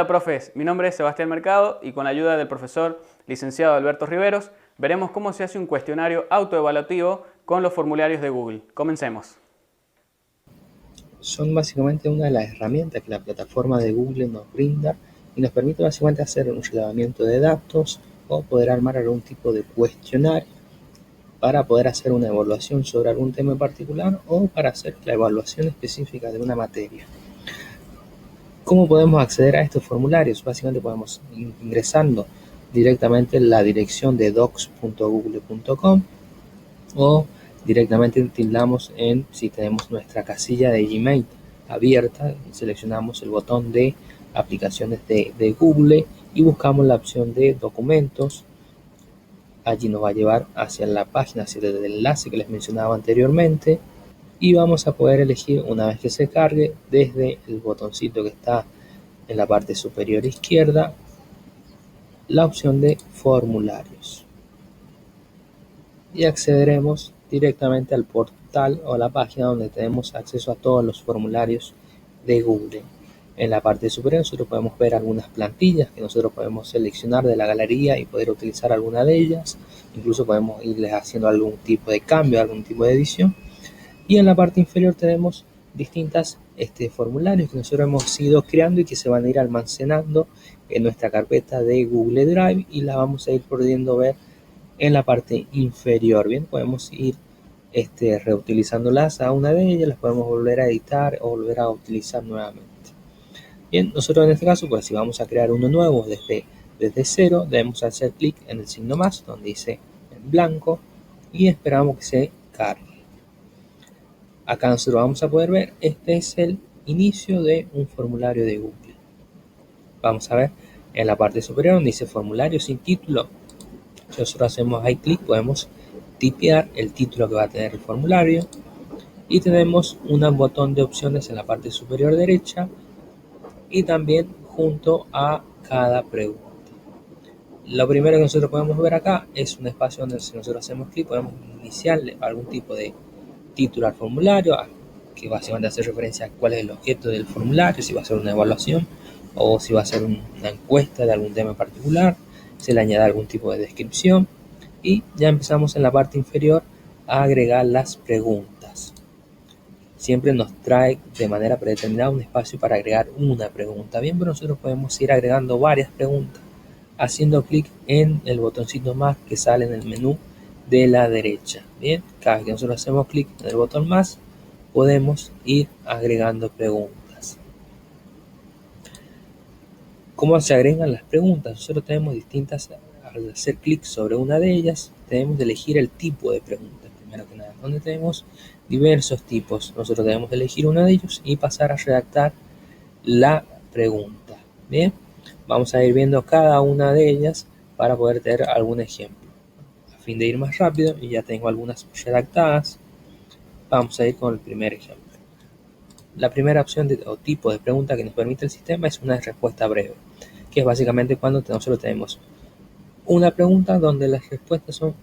Hola profes, mi nombre es Sebastián Mercado y con la ayuda del profesor licenciado Alberto Riveros veremos cómo se hace un cuestionario autoevaluativo con los formularios de Google. Comencemos. Son básicamente una de las herramientas que la plataforma de Google nos brinda y nos permite básicamente hacer un relevamiento de datos o poder armar algún tipo de cuestionario para poder hacer una evaluación sobre algún tema en particular o para hacer la evaluación específica de una materia. ¿Cómo podemos acceder a estos formularios? Básicamente podemos ingresando directamente en la dirección de docs.google.com o directamente tildamos en si tenemos nuestra casilla de Gmail abierta, seleccionamos el botón de aplicaciones de Google y buscamos la opción de documentos. Allí nos va a llevar hacia la página, hacia el enlace que les mencionaba anteriormente, y vamos a poder elegir, una vez que se cargue, desde el botoncito que está en la parte superior izquierda, la opción de formularios y accederemos directamente al portal o a la página donde tenemos acceso a todos los formularios de Google. En la parte superior nosotros podemos ver algunas plantillas que nosotros podemos seleccionar de la galería y poder utilizar alguna de ellas. Incluso podemos irles haciendo algún tipo de cambio, algún tipo de edición. Y en la parte inferior tenemos distintas formularios que nosotros hemos ido creando y que se van a ir almacenando en nuestra carpeta de Google Drive y la vamos a ir pudiendo ver en la parte inferior. Bien, podemos ir reutilizándolas a una de ellas, las podemos volver a editar o volver a utilizar nuevamente. Bien, nosotros en este caso, pues si vamos a crear uno nuevo desde cero, debemos hacer clic en el signo más, donde dice en blanco, y esperamos que se cargue. Acá nosotros vamos a poder ver, este es el inicio de un formulario de Google. Vamos a ver en la parte superior donde dice formulario sin título. Si nosotros hacemos ahí clic, podemos tipear el título que va a tener el formulario y tenemos un botón de opciones en la parte superior derecha y también junto a cada pregunta. Lo primero que nosotros podemos ver acá es un espacio donde si nosotros hacemos clic podemos iniciarle algún tipo de título al formulario, que básicamente hace referencia a cuál es el objeto del formulario, si va a ser una evaluación o si va a ser una encuesta de algún tema en particular. Se le añade algún tipo de descripción y ya empezamos en la parte inferior a agregar las preguntas. Siempre nos trae de manera predeterminada un espacio para agregar una pregunta. Bien, pero nosotros podemos ir agregando varias preguntas haciendo clic en el botoncito más que sale en el menú de la derecha. Bien, cada vez que nosotros hacemos clic en el botón más, podemos ir agregando preguntas. ¿Cómo se agregan las preguntas? Nosotros tenemos distintas, al hacer clic sobre una de ellas, tenemos de elegir el tipo de pregunta, primero que nada, donde tenemos diversos tipos. Nosotros debemos elegir uno de ellos y pasar a redactar la pregunta. Bien, vamos a ir viendo cada una de ellas para poder tener algún ejemplo. A fin de ir más rápido, y ya tengo algunas redactadas, vamos a ir con el primer ejemplo. La primera opción o tipo de pregunta que nos permite el sistema es una respuesta breve, que es básicamente cuando nosotros tenemos una pregunta donde las respuestas son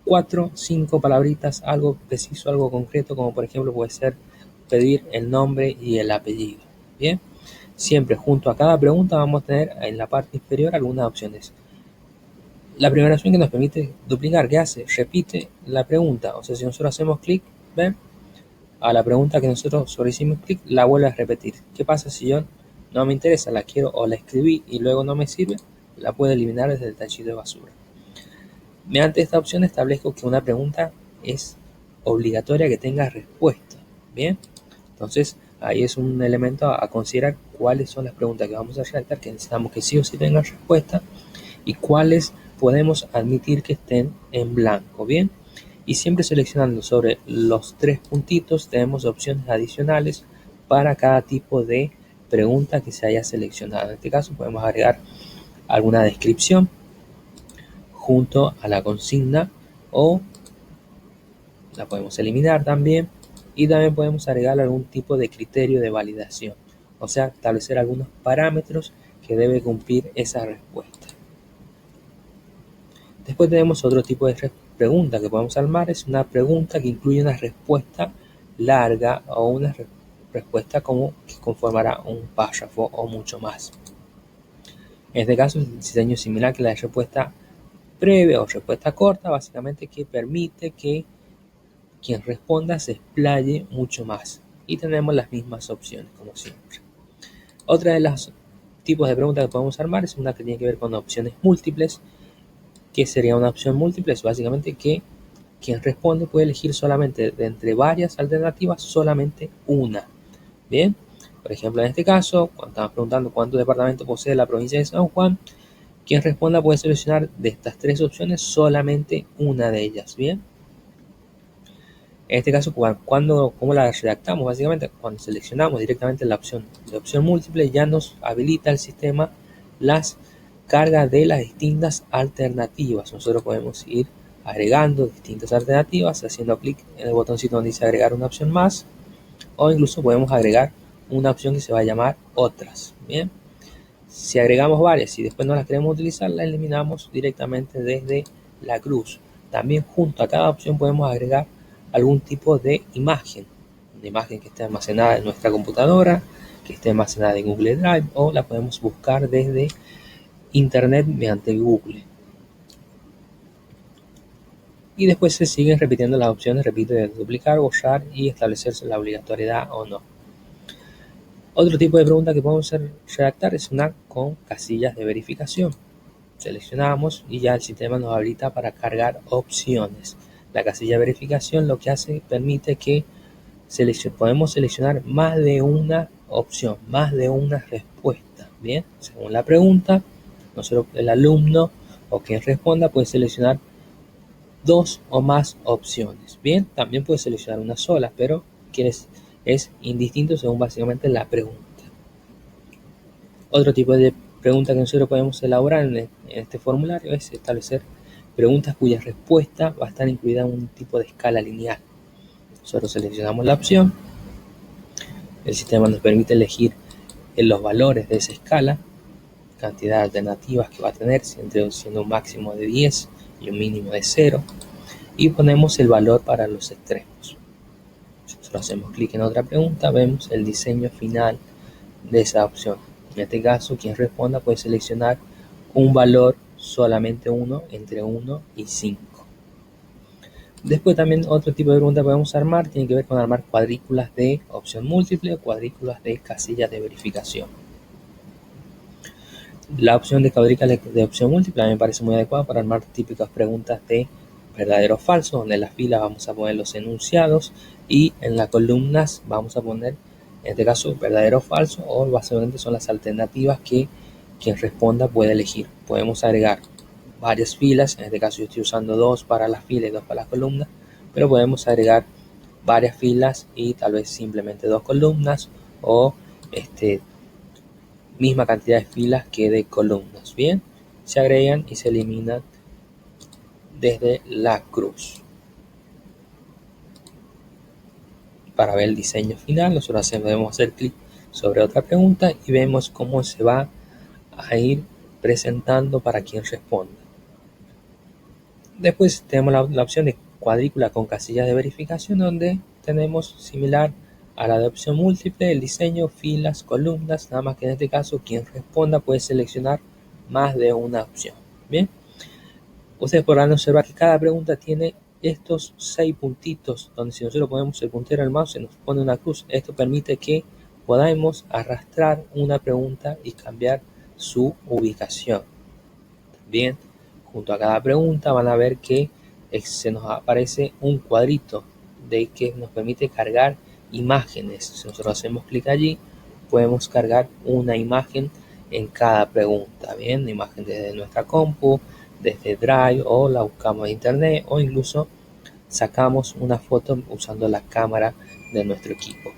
4, 5 palabritas, algo preciso, algo concreto, como por ejemplo puede ser pedir el nombre y el apellido. Bien, siempre junto a cada pregunta vamos a tener en la parte inferior algunas opciones. La primera opción que nos permite duplicar, ¿qué hace? Repite la pregunta, o sea, si nosotros hacemos clic, ¿ven? A la pregunta que nosotros sobre hicimos clic, la vuelve a repetir. ¿Qué pasa si yo no me interesa, la quiero o la escribí y luego no me sirve? La puedo eliminar desde el tachito de basura. Mediante esta opción establezco que una pregunta es obligatoria que tenga respuesta. Bien, entonces ahí es un elemento a considerar cuáles son las preguntas que vamos a redactar, que necesitamos que sí o sí tengan respuesta, y cuáles podemos admitir que estén en blanco. Bien, y siempre seleccionando sobre los 3 puntitos tenemos opciones adicionales para cada tipo de pregunta que se haya seleccionado. En este caso podemos agregar alguna descripción junto a la consigna o la podemos eliminar también, y también podemos agregar algún tipo de criterio de validación, o sea, establecer algunos parámetros que debe cumplir esa respuesta. Después tenemos otro tipo de pregunta que podemos armar, es una pregunta que incluye una respuesta larga o una respuesta como que conformará un párrafo o mucho más. En este caso el diseño es similar que la de respuesta breve o respuesta corta, básicamente que permite que quien responda se explaye mucho más. Y tenemos las mismas opciones, como siempre. Otra de los tipos de preguntas que podemos armar es una que tiene que ver con opciones múltiples. ¿Qué sería una opción múltiple? Es básicamente que quien responde puede elegir solamente de entre varias alternativas, solamente una. Bien, por ejemplo, en este caso, cuando estamos preguntando cuántos departamentos posee la provincia de San Juan, quien responda puede seleccionar de estas 3 opciones solamente una de ellas. Bien, en este caso, ¿cómo la redactamos? Básicamente, cuando seleccionamos directamente la opción de opción múltiple, ya nos habilita el sistema las cargas de las distintas alternativas. Nosotros podemos ir agregando distintas alternativas, haciendo clic en el botoncito donde dice agregar una opción más, o incluso podemos agregar una opción que se va a llamar otras. Bien, si agregamos varias y después no las queremos utilizar, la eliminamos directamente desde la cruz. También junto a cada opción podemos agregar algún tipo de imagen, una imagen que esté almacenada en nuestra computadora, que esté almacenada en Google Drive, o la podemos buscar desde Internet mediante Google. Y después se siguen repitiendo las opciones, repito, de duplicar, borrar y establecerse la obligatoriedad o no. Otro tipo de pregunta que podemos redactar es una con casillas de verificación. Seleccionamos y ya el sistema nos habilita para cargar opciones. La casilla de verificación lo que hace, permite que podemos seleccionar más de una opción, más de una respuesta. Bien, según la pregunta, nosotros, el alumno o quien responda puede seleccionar 2 o más opciones. Bien, también puede seleccionar una sola, pero es indistinto según básicamente la pregunta. Otro tipo de pregunta que nosotros podemos elaborar en este formulario es establecer preguntas cuya respuesta va a estar incluida en un tipo de escala lineal. Nosotros seleccionamos la opción, el sistema nos permite elegir los valores de esa escala, cantidad de alternativas que va a tener, siendo un máximo de 10 y un mínimo de 0, y ponemos el valor para los extremos. Si nosotros hacemos clic en otra pregunta, vemos el diseño final de esa opción. En este caso, quien responda puede seleccionar un valor, solamente uno, entre 1 y 5. Después también otro tipo de pregunta que podemos armar tiene que ver con armar cuadrículas de opción múltiple o cuadrículas de casillas de verificación. La opción de cuadrícula de opción múltiple a mí me parece muy adecuada para armar típicas preguntas de verdadero o falso, donde en las filas vamos a poner los enunciados y en las columnas vamos a poner, en este caso, verdadero o falso, o básicamente son las alternativas que quien responda puede elegir. Podemos agregar varias filas, en este caso yo estoy usando 2 para las filas y 2 para las columnas, pero podemos agregar varias filas y tal vez simplemente 2 columnas o misma cantidad de filas que de columnas. Bien, se agregan y se eliminan desde la cruz. Para ver el diseño final, nosotros debemos hacer clic sobre otra pregunta y vemos cómo se va a ir presentando para quien responda. Después tenemos la opción de cuadrícula con casillas de verificación, donde tenemos similar a la de opción múltiple, el diseño, filas, columnas, nada más que en este caso quien responda puede seleccionar más de una opción. Bien, ustedes podrán observar que cada pregunta tiene estos 6 puntitos, donde si nosotros ponemos el puntero al mouse se nos pone una cruz. Esto permite que podamos arrastrar una pregunta y cambiar su ubicación. Bien, junto a cada pregunta van a ver que se nos aparece un cuadrito de que nos permite cargar imágenes. Si nosotros hacemos clic allí, podemos cargar una imagen en cada pregunta. Bien, una imagen desde nuestra compu, desde Drive, o la buscamos en internet, o incluso sacamos una foto usando la cámara de nuestro equipo.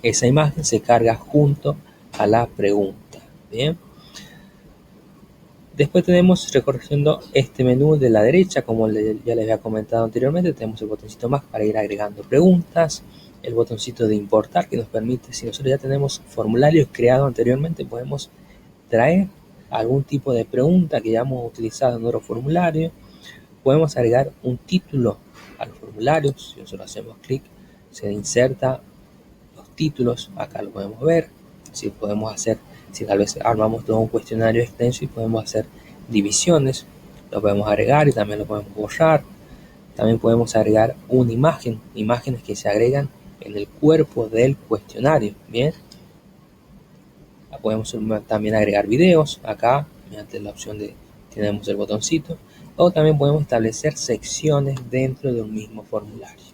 Esa imagen se carga junto a la pregunta. Bien. Después tenemos, recorriendo este menú de la derecha, como ya les había comentado anteriormente, tenemos el botoncito más para ir agregando preguntas, el botoncito de importar que nos permite, si nosotros ya tenemos formularios creados anteriormente, podemos traer algún tipo de pregunta que ya hemos utilizado en nuestro formulario. Podemos agregar un título al formulario. Si nosotros hacemos clic, se inserta los títulos, acá lo podemos ver. Si podemos hacer Si tal vez armamos todo un cuestionario extenso y podemos hacer divisiones, lo podemos agregar y también lo podemos borrar. También podemos agregar una imagen, imágenes que se agregan en el cuerpo del cuestionario. Bien, podemos también agregar videos acá mediante la opción de tenemos el botoncito, o también podemos establecer secciones dentro de un mismo formulario.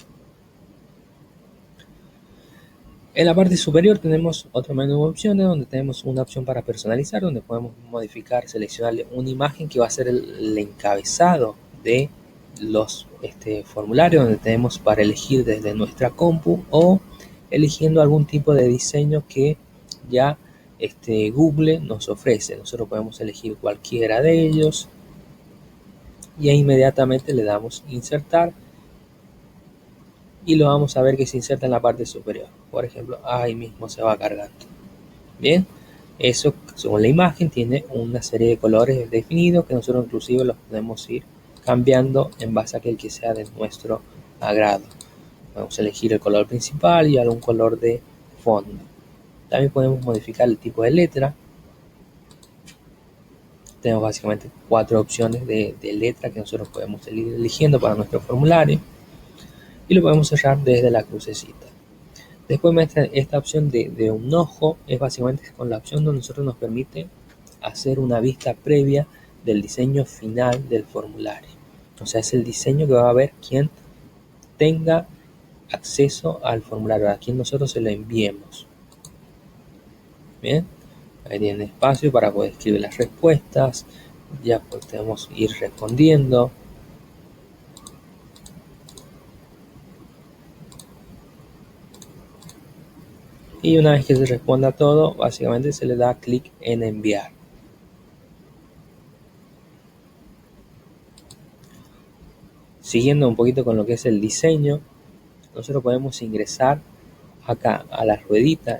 En la parte superior tenemos otro menú de opciones donde tenemos una opción para personalizar, donde podemos modificar, seleccionarle una imagen que va a ser el encabezado de los formularios, donde tenemos para elegir desde nuestra compu o eligiendo algún tipo de diseño que ya Google nos ofrece. Nosotros podemos elegir cualquiera de ellos y ahí inmediatamente le damos insertar y lo vamos a ver que se inserta en la parte superior. Por ejemplo, ahí mismo se va cargando. Bien, eso según la imagen tiene una serie de colores definidos que nosotros inclusive los podemos ir cambiando en base a aquel que sea de nuestro agrado. Podemos elegir el color principal y algún color de fondo. También podemos modificar el tipo de letra. Tenemos básicamente 4 opciones de letra que nosotros podemos ir eligiendo para nuestro formulario. Y lo podemos cerrar desde la crucecita. Después esta opción de un ojo es básicamente con la opción donde nosotros nos permite hacer una vista previa del diseño final del formulario. O sea, es el diseño que va a ver quien tenga acceso al formulario, a quien nosotros se lo enviemos. Bien, ahí tienen espacio para poder escribir las respuestas, ya podemos ir respondiendo. Y una vez que se responda todo, básicamente se le da clic en enviar. Siguiendo un poquito con lo que es el diseño, nosotros podemos ingresar acá a la ruedita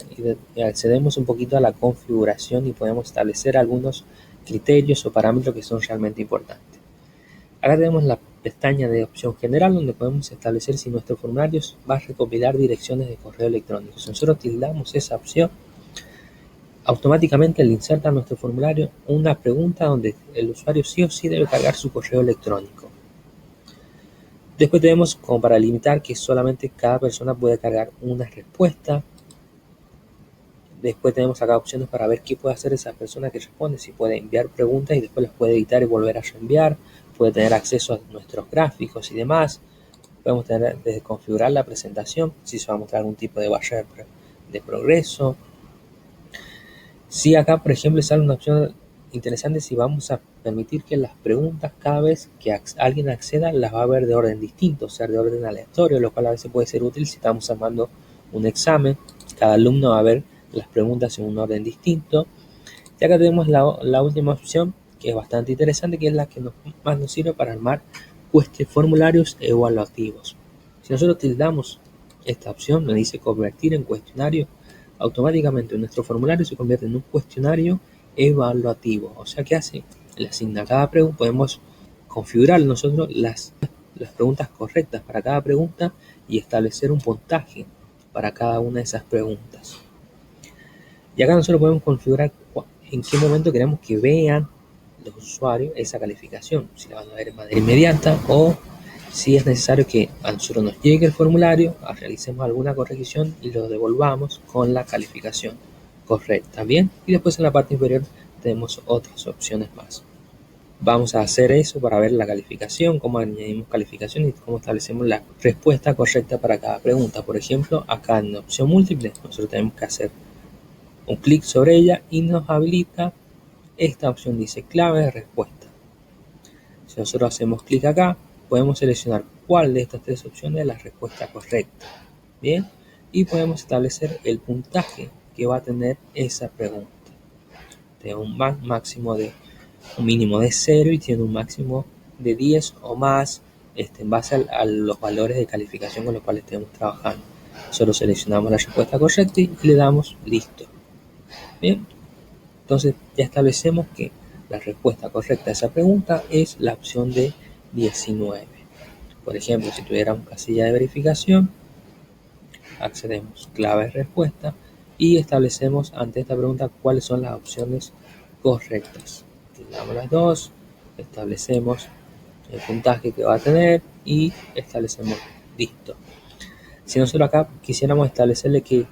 y accedemos un poquito a la configuración y podemos establecer algunos criterios o parámetros que son realmente importantes. Acá tenemos la pestaña de opción general donde podemos establecer si nuestro formulario va a recopilar direcciones de correo electrónico. Si nosotros tildamos esa opción, automáticamente le inserta a nuestro formulario una pregunta donde el usuario sí o sí debe cargar su correo electrónico. Después tenemos como para limitar que solamente cada persona puede cargar una respuesta. Después tenemos acá opciones para ver qué puede hacer esa persona que responde, si puede enviar preguntas y después las puede editar y volver a reenviar, puede tener acceso a nuestros gráficos y demás. Podemos tener desde configurar la presentación, si se va a mostrar algún tipo de barra de progreso. Si acá, por ejemplo, sale una opción interesante si vamos a permitir que las preguntas cada vez que alguien acceda las va a ver de orden distinto, o sea, de orden aleatorio, lo cual a veces puede ser útil si estamos armando un examen. Cada alumno va a ver las preguntas en un orden distinto. Y acá tenemos la última opción, que es bastante interesante, que es la que más nos sirve para armar formularios evaluativos. Si nosotros tildamos esta opción, nos dice convertir en cuestionario, automáticamente nuestro formulario se convierte en un cuestionario evaluativo. O sea, ¿qué hace? Le asigna cada pregunta, podemos configurar nosotros las preguntas correctas para cada pregunta y establecer un puntaje para cada una de esas preguntas. Y acá nosotros podemos configurar en qué momento queremos que vean los usuarios esa calificación, si la van a ver de manera inmediata o si es necesario que a nosotros nos llegue el formulario, realicemos alguna corrección y lo devolvamos con la calificación correcta. Bien, y después en la parte inferior tenemos otras opciones más. Vamos a hacer eso para ver la calificación, cómo añadimos calificación y cómo establecemos la respuesta correcta para cada pregunta. Por ejemplo, acá en opción múltiple, nosotros tenemos que hacer un clic sobre ella y nos habilita esta opción, dice clave de respuesta. Si nosotros hacemos clic acá, podemos seleccionar cuál de estas 3 opciones es la respuesta correcta. Bien, y podemos establecer el puntaje que va a tener esa pregunta. Tiene un mínimo de 0 y tiene un máximo de 10 o más en base a los valores de calificación con los cuales estemos trabajando. Solo seleccionamos la respuesta correcta y le damos listo. Bien, entonces ya establecemos que la respuesta correcta a esa pregunta es la opción de 19. Por ejemplo, si tuviéramos casilla de verificación, accedemos clave de respuesta y establecemos ante esta pregunta cuáles son las opciones correctas. Tiramos las dos, establecemos el puntaje que va a tener y establecemos listo. Si nosotros acá quisiéramos establecerle que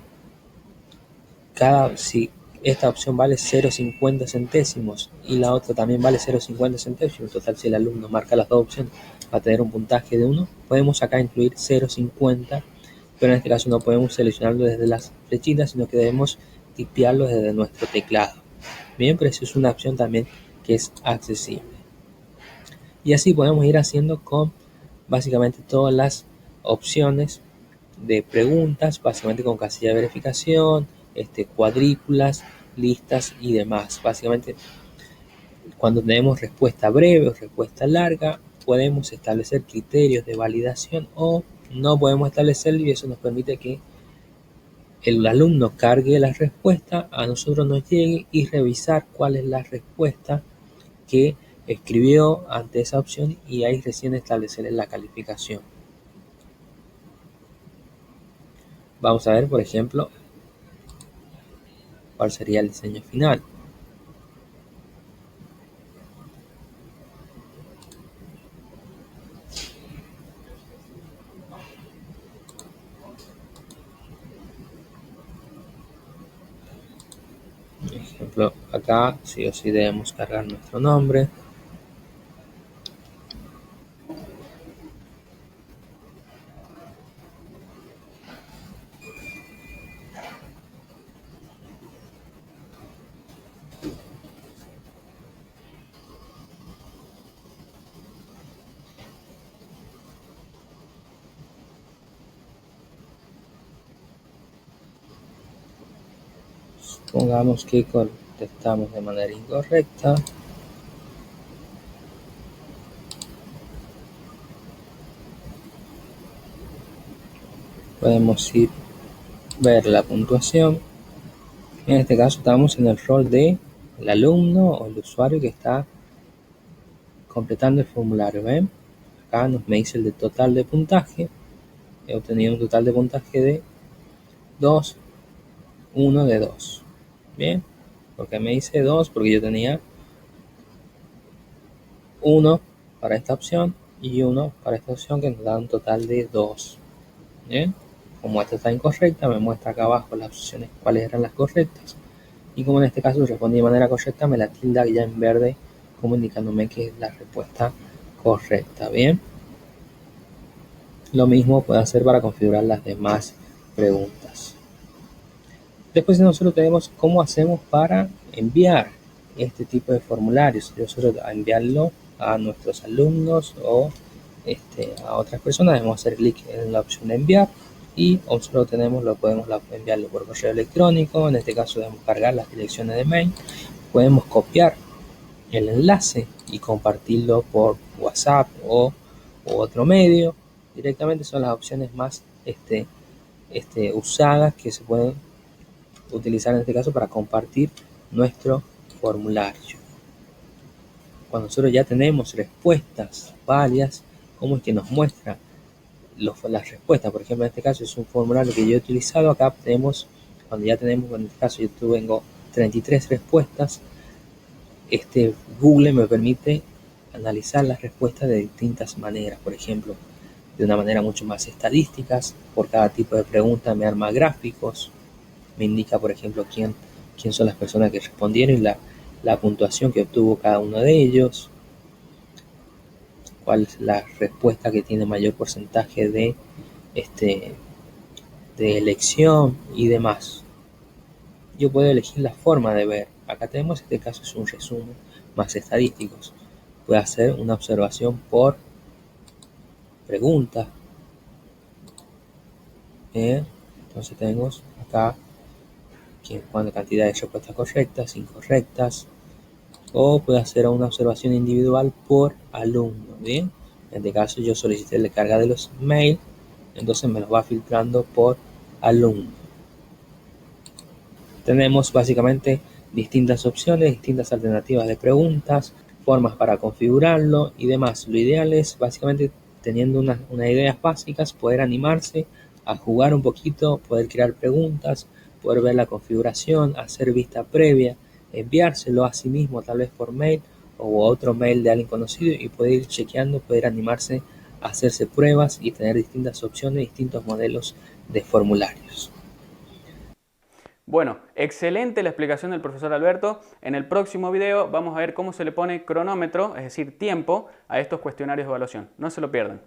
si esta opción vale 0,50 centésimos y la otra también vale 0,50 centésimos, en total si el alumno marca las dos opciones va a tener un puntaje de 1, podemos acá incluir 0,50, pero en este caso no podemos seleccionarlo desde las flechitas, sino que debemos tipearlo desde nuestro teclado. Bien, pero eso es una opción también que es accesible. Y así podemos ir haciendo con básicamente todas las opciones de preguntas, básicamente con casilla de verificación, cuadrículas, listas y demás. Básicamente, cuando tenemos respuesta breve o respuesta larga, podemos establecer criterios de validación o no podemos establecerlo, y eso nos permite que el alumno cargue la respuesta, a nosotros nos llegue y revisar cuál es la respuesta que escribió ante esa opción y ahí recién establecer la calificación. Vamos a ver, por ejemplo, cuál sería el diseño final. Por ejemplo, acá sí o sí debemos cargar nuestro nombre. Supongamos que contestamos de manera incorrecta. Podemos ver la puntuación. En este caso estamos en el rol de el alumno o el usuario que está completando el formulario. ¿Ven? Acá me dice el total de puntaje. He obtenido un total de puntaje de 2, 1 de 2. Bien, porque me dice 2 porque yo tenía 1 para esta opción y 1 para esta opción, que nos da un total de 2. Bien, como esta está incorrecta, me muestra acá abajo las opciones cuáles eran las correctas, y como en este caso respondí de manera correcta, me la tilda ya en verde como indicándome que es la respuesta correcta. Bien, lo mismo puedo hacer para configurar las demás preguntas. Después nosotros tenemos cómo hacemos para enviar este tipo de formularios. Nosotros a enviarlo a nuestros alumnos o a otras personas debemos hacer clic en la opción de enviar, y nosotros podemos enviarlo por correo electrónico. En este caso debemos cargar las direcciones de mail, podemos copiar el enlace y compartirlo por WhatsApp o otro medio. Directamente son las opciones más usadas que se pueden utilizar en este caso para compartir nuestro formulario. Cuando nosotros ya tenemos respuestas varias, ¿cómo es que nos muestra las respuestas? Por ejemplo, en este caso es un formulario que yo he utilizado. Acá tenemos, cuando ya tenemos, en este caso yo tengo 33 respuestas, Google me permite analizar las respuestas de distintas maneras. Por ejemplo, de una manera mucho más estadísticas. Por cada tipo de pregunta me arma gráficos, me indica, por ejemplo, quién son las personas que respondieron y la puntuación que obtuvo cada uno de ellos, cuál es la respuesta que tiene mayor porcentaje de elección y demás. Yo puedo elegir la forma de ver. Acá tenemos, este caso es un resumen más estadísticos. Puedo hacer una observación por pregunta. Entonces tenemos acá cuánta cantidad de respuestas correctas, incorrectas, o puedo hacer una observación individual por alumno. Bien, en este caso yo solicité la carga de los mails, entonces me los va filtrando por alumno. Tenemos básicamente distintas opciones, distintas alternativas de preguntas, formas para configurarlo y demás. Lo ideal es, básicamente, teniendo unas ideas básicas, poder animarse a jugar un poquito, poder crear preguntas, poder ver la configuración, hacer vista previa, enviárselo a sí mismo tal vez por mail o otro mail de alguien conocido y poder ir chequeando, poder animarse a hacerse pruebas y tener distintas opciones, distintos modelos de formularios. Bueno, excelente la explicación del profesor Alberto. En el próximo video vamos a ver cómo se le pone cronómetro, es decir, tiempo, a estos cuestionarios de evaluación. No se lo pierdan.